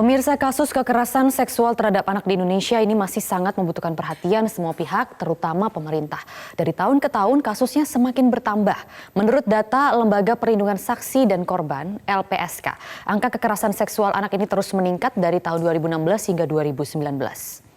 Pemirsa, kasus kekerasan seksual terhadap anak di Indonesia ini masih sangat membutuhkan perhatian semua pihak, terutama pemerintah. Dari tahun ke tahun kasusnya semakin bertambah. Menurut data Lembaga Perlindungan Saksi dan Korban (LPSK), angka kekerasan seksual anak ini terus meningkat dari tahun 2016 hingga 2019.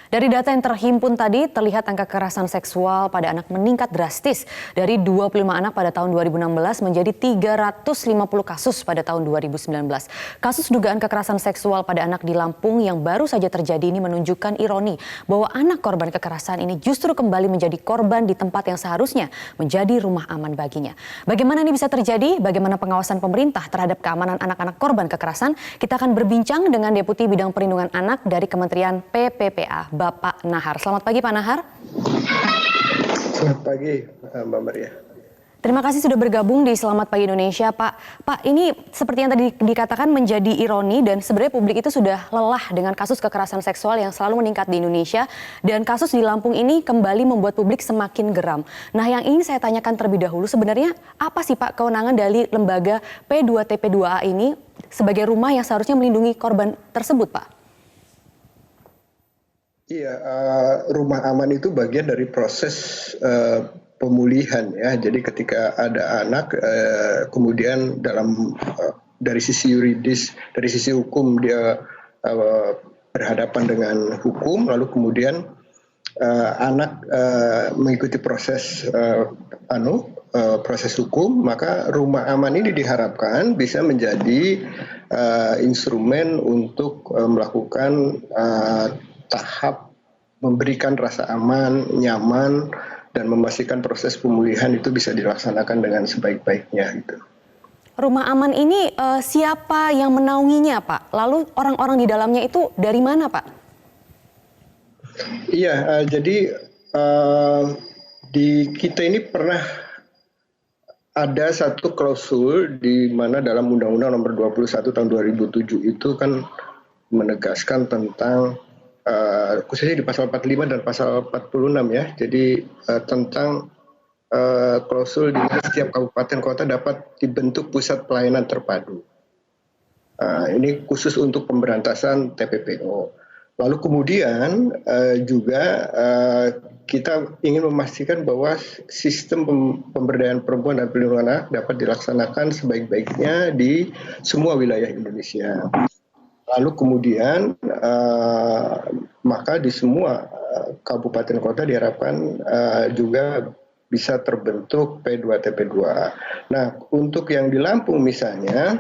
Dari data yang terhimpun tadi, terlihat angka kekerasan seksual pada anak meningkat drastis dari 25 anak pada tahun 2016 menjadi 350 kasus pada tahun 2019. Kasus dugaan kekerasan seksual pada anak di Lampung yang baru saja terjadi ini menunjukkan ironi bahwa anak korban kekerasan ini justru kembali menjadi korban di tempat yang seharusnya menjadi rumah aman baginya. Bagaimana ini bisa terjadi? Bagaimana pengawasan pemerintah terhadap keamanan anak-anak korban kekerasan? Kita akan berbincang dengan Deputi Bidang Perlindungan Anak dari Kementerian PPPA, Bapak Nahar. Selamat pagi, Pak Nahar. Selamat pagi, Mbak Maria. Terima kasih sudah bergabung di Selamat Pagi Indonesia, Pak. Pak, ini seperti yang tadi dikatakan menjadi ironi dan sebenarnya publik itu sudah lelah dengan kasus kekerasan seksual yang selalu meningkat di Indonesia dan kasus di Lampung ini kembali membuat publik semakin geram. Nah, yang ingin saya tanyakan terlebih dahulu sebenarnya apa sih, Pak, kewenangan dari lembaga P2TP2A ini sebagai rumah yang seharusnya melindungi korban tersebut, Pak? Iya, rumah aman itu bagian dari proses pemulihan ya. Jadi ketika ada anak, kemudian dari sisi yuridis, dari sisi hukum dia berhadapan dengan hukum, lalu kemudian anak mengikuti proses proses hukum, maka rumah aman ini diharapkan bisa menjadi instrumen untuk melakukan tahap memberikan rasa aman, nyaman, dan memastikan proses pemulihan itu bisa dilaksanakan dengan sebaik-baiknya gitu. Rumah aman ini siapa yang menaunginya, Pak? Lalu orang-orang di dalamnya itu dari mana, Pak? Iya, jadi di kita ini pernah ada satu klausul di mana dalam Undang-Undang Nomor 21 Tahun 2007 itu kan menegaskan tentang khususnya di pasal 45 dan pasal 46 ya. Jadi tentang klausul di mana setiap kabupaten kota dapat dibentuk pusat pelayanan terpadu. Ini khusus untuk pemberantasan TPPO. Lalu kemudian juga kita ingin memastikan bahwa sistem pemberdayaan perempuan dan perlindungan anak dapat dilaksanakan sebaik-baiknya di semua wilayah Indonesia. Lalu kemudian maka di semua kabupaten kota diharapkan juga bisa terbentuk P2TP2A. Nah, untuk yang di Lampung misalnya,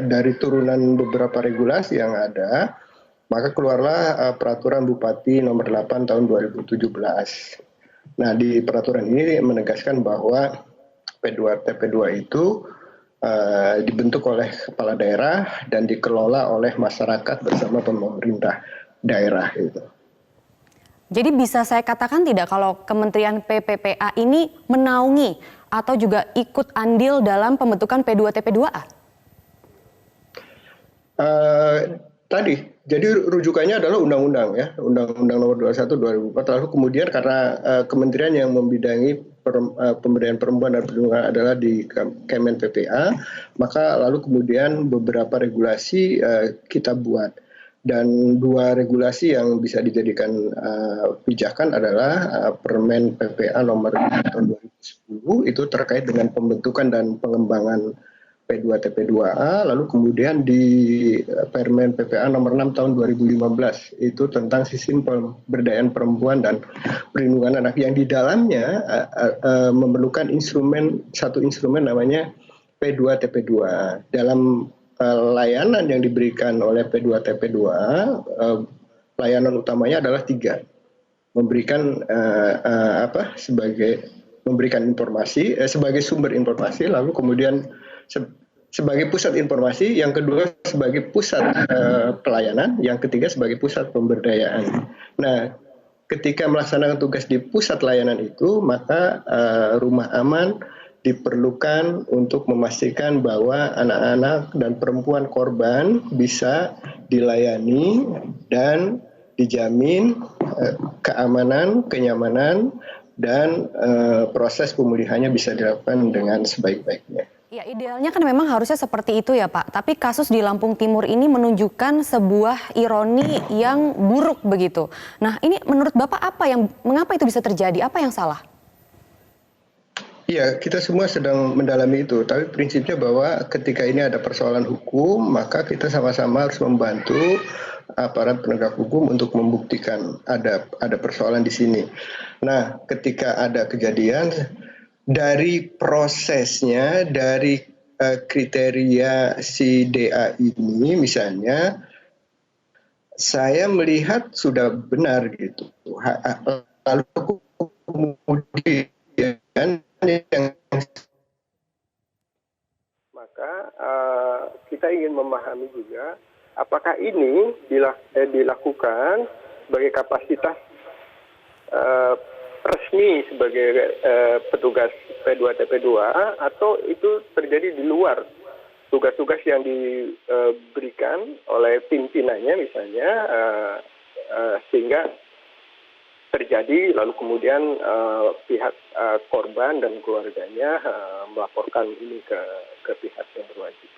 dari turunan beberapa regulasi yang ada, maka keluarlah peraturan Bupati nomor 8 tahun 2017. Nah, di peraturan ini menegaskan bahwa P2TP2 itu dibentuk oleh kepala daerah dan dikelola oleh masyarakat bersama pemerintah daerah itu. Jadi bisa saya katakan tidak kalau Kementerian PPPA ini menaungi atau juga ikut andil dalam pembentukan P2TP2A? Tadi, jadi rujukannya adalah undang-undang ya, Undang-Undang Nomor 21 2004. Lalu kemudian karena kementerian yang membidangi pemberdayaan perempuan dan perlindungan adalah di Kemen PPA, maka lalu kemudian beberapa regulasi kita buat. Dan dua regulasi yang bisa dijadikan pijakan adalah Permen PPA nomor 5 tahun 2010 itu terkait dengan pembentukan dan pengembangan P2TP2A, lalu kemudian di Permen PPA nomor 6 tahun 2015 itu tentang sistem pemberdayaan perempuan dan perlindungan anak yang di dalamnya memerlukan satu instrumen namanya P2TP2A. Dalam layanan yang diberikan oleh P2TP2A, layanan utamanya adalah 3. Memberikan memberikan informasi sebagai sumber informasi, lalu kemudian sebagai pusat informasi, yang kedua sebagai pusat pelayanan, yang ketiga sebagai pusat pemberdayaan. Nah, ketika melaksanakan tugas di pusat layanan itu, maka rumah aman diperlukan untuk memastikan bahwa anak-anak dan perempuan korban bisa dilayani dan dijamin keamanan, kenyamanan, dan proses pemulihannya bisa dilakukan dengan sebaik-baiknya. Ya, idealnya kan memang harusnya seperti itu ya Pak, tapi kasus di Lampung Timur ini menunjukkan sebuah ironi yang buruk begitu. Nah ini menurut Bapak mengapa itu bisa terjadi, apa yang salah? Iya, kita semua sedang mendalami itu, tapi prinsipnya bahwa ketika ini ada persoalan hukum, maka kita sama-sama harus membantu aparat penegak hukum untuk membuktikan ada persoalan di sini. Nah, ketika ada kejadian, dari prosesnya, dari kriteria si DA ini misalnya, saya melihat sudah benar gitu. Lalu kemudian maka kita ingin memahami juga apakah ini dilakukan sebagai kapasitas resmi sebagai petugas P2TP2 atau itu terjadi di luar tugas-tugas yang diberikan oleh pimpinannya misalnya sehingga terjadi lalu kemudian pihak korban dan keluarganya melaporkan ini ke pihak yang berwajib.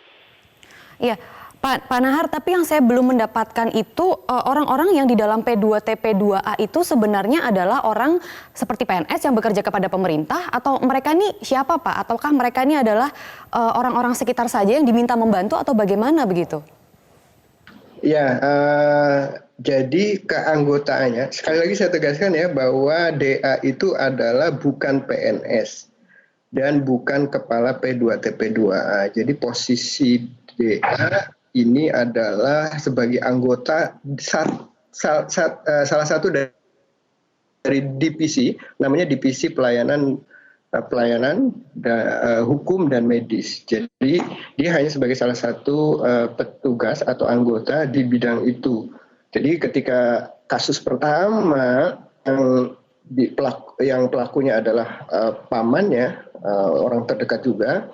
Iya, Pak Nahar, tapi yang saya belum mendapatkan itu orang-orang yang di dalam P2TP2A itu sebenarnya adalah orang seperti PNS yang bekerja kepada pemerintah atau mereka ini siapa Pak? Ataukah mereka ini adalah orang-orang sekitar saja yang diminta membantu atau bagaimana begitu? Ya, jadi keanggotaannya, sekali lagi saya tegaskan ya bahwa DA itu adalah bukan PNS dan bukan kepala P2TP2A. Jadi posisi DA ini adalah sebagai anggota salah satu dari divisi, namanya divisi pelayanan hukum dan medis. Jadi dia hanya sebagai salah satu petugas atau anggota di bidang itu. Jadi ketika kasus pertama yang pelakunya adalah pamannya, orang terdekat juga,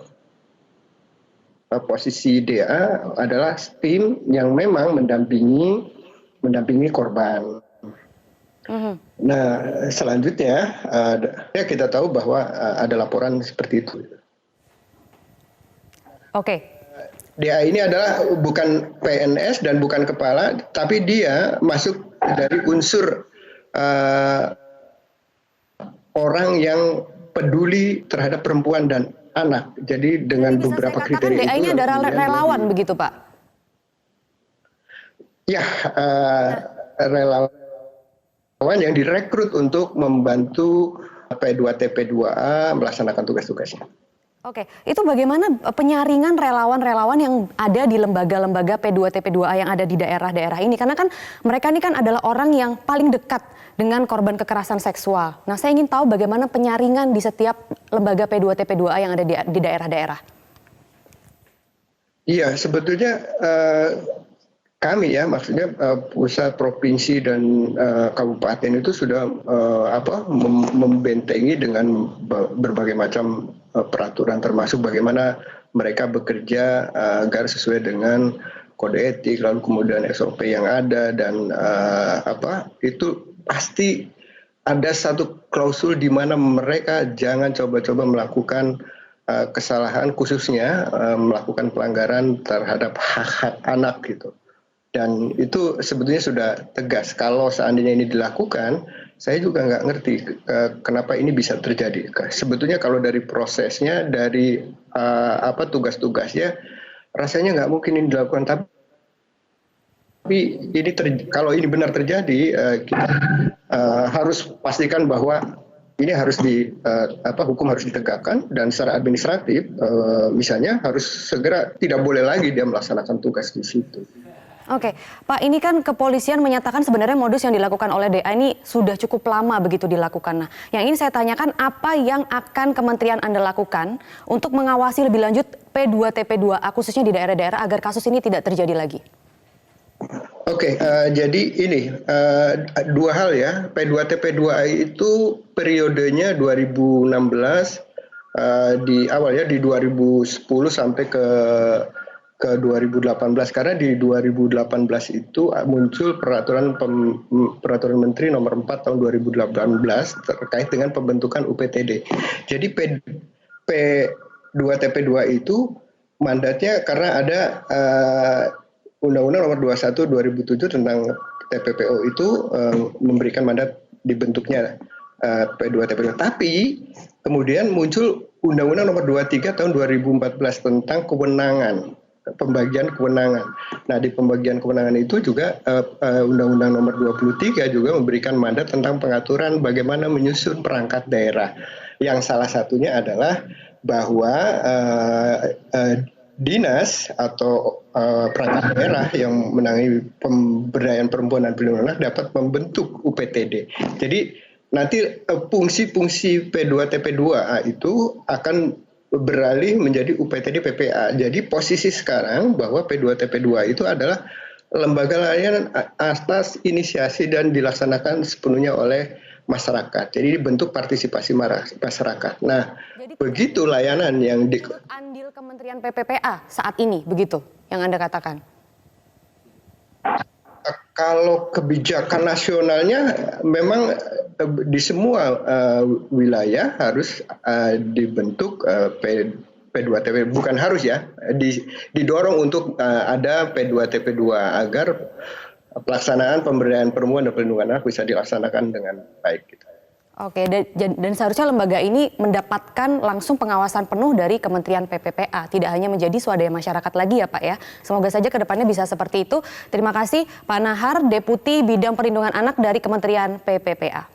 posisi DA adalah tim yang memang mendampingi korban. Nah, selanjutnya ya kita tahu bahwa ada laporan seperti itu. Oke. DA ini adalah bukan PNS dan bukan kepala, tapi dia masuk dari unsur orang yang peduli terhadap perempuan dan anak. Jadi dengan beberapa kriteria itu. DA ini adalah relawan begitu Pak? Ya, relawan yang direkrut untuk membantu P2TP2A melaksanakan tugas-tugasnya. Oke, itu bagaimana penyaringan relawan-relawan yang ada di lembaga-lembaga P2TP2A yang ada di daerah-daerah ini? Karena kan mereka ini kan adalah orang yang paling dekat dengan korban kekerasan seksual. Nah, saya ingin tahu bagaimana penyaringan di setiap lembaga P2TP2A yang ada di daerah-daerah. Iya, sebetulnya kami ya, maksudnya pusat, provinsi dan kabupaten itu sudah membentengi dengan berbagai macam peraturan, termasuk bagaimana mereka bekerja agar sesuai dengan kode etik, lalu kemudian SOP yang ada dan itu pasti ada satu klausul di mana mereka jangan coba-coba melakukan kesalahan, khususnya melakukan pelanggaran terhadap hak-hak anak gitu. Dan itu sebetulnya sudah tegas. Kalau seandainya ini dilakukan, saya juga nggak ngerti kenapa ini bisa terjadi. Sebetulnya kalau dari prosesnya, dari tugas-tugasnya, rasanya nggak mungkin ini dilakukan. Tapi ini kalau ini benar terjadi, kita harus pastikan bahwa ini harus hukum harus ditegakkan dan secara administratif, misalnya harus segera tidak boleh lagi dia melaksanakan tugas di situ. Oke, Pak, ini kan kepolisian menyatakan sebenarnya modus yang dilakukan oleh DA ini sudah cukup lama begitu dilakukan. Nah, yang ini saya tanyakan apa yang akan Kementerian Anda lakukan untuk mengawasi lebih lanjut P2TP2A khususnya di daerah-daerah agar kasus ini tidak terjadi lagi? Oke, jadi ini dua hal ya. P2TP2I itu periodenya 2016 di awal ya di 2010 sampai ke 2018 karena di 2018 itu muncul peraturan Menteri nomor 4 tahun 2018 terkait dengan pembentukan UPTD. Jadi P2TP2 itu mandatnya karena ada Undang-Undang Nomor 21 2007 tentang TPPO itu memberikan mandat dibentuknya P2TP2. Tapi kemudian muncul Undang-Undang Nomor 23 tahun 2014 tentang kewenangan, pembagian kewenangan. Nah, di pembagian kewenangan itu juga Undang-Undang Nomor 23 juga memberikan mandat tentang pengaturan bagaimana menyusun perangkat daerah. Yang salah satunya adalah bahwa dinas atau perangkat daerah yang menangani pemberdayaan perempuan dan perlindungan anak dapat membentuk UPTD. Jadi nanti fungsi-fungsi P2TP2A itu akan beralih menjadi UPTD PPA. Jadi posisi sekarang bahwa P2TP2 itu adalah lembaga layanan atas inisiasi dan dilaksanakan sepenuhnya oleh masyarakat. Jadi bentuk partisipasi masyarakat. Nah, jadi, begitu layanan yang andil Kementerian PPPA saat ini, begitu yang Anda katakan? Kalau kebijakan nasionalnya memang di semua wilayah harus dibentuk P2TP, bukan harus ya, didorong untuk ada P2TP2 agar pelaksanaan pemberdayaan perempuan dan perlindungan anak bisa dilaksanakan dengan baik. Oke, dan seharusnya lembaga ini mendapatkan langsung pengawasan penuh dari Kementerian PPPA, tidak hanya menjadi swadaya masyarakat lagi ya Pak ya. Semoga saja ke depannya bisa seperti itu. Terima kasih Pak Nahar, Deputi Bidang Perlindungan Anak dari Kementerian PPPA.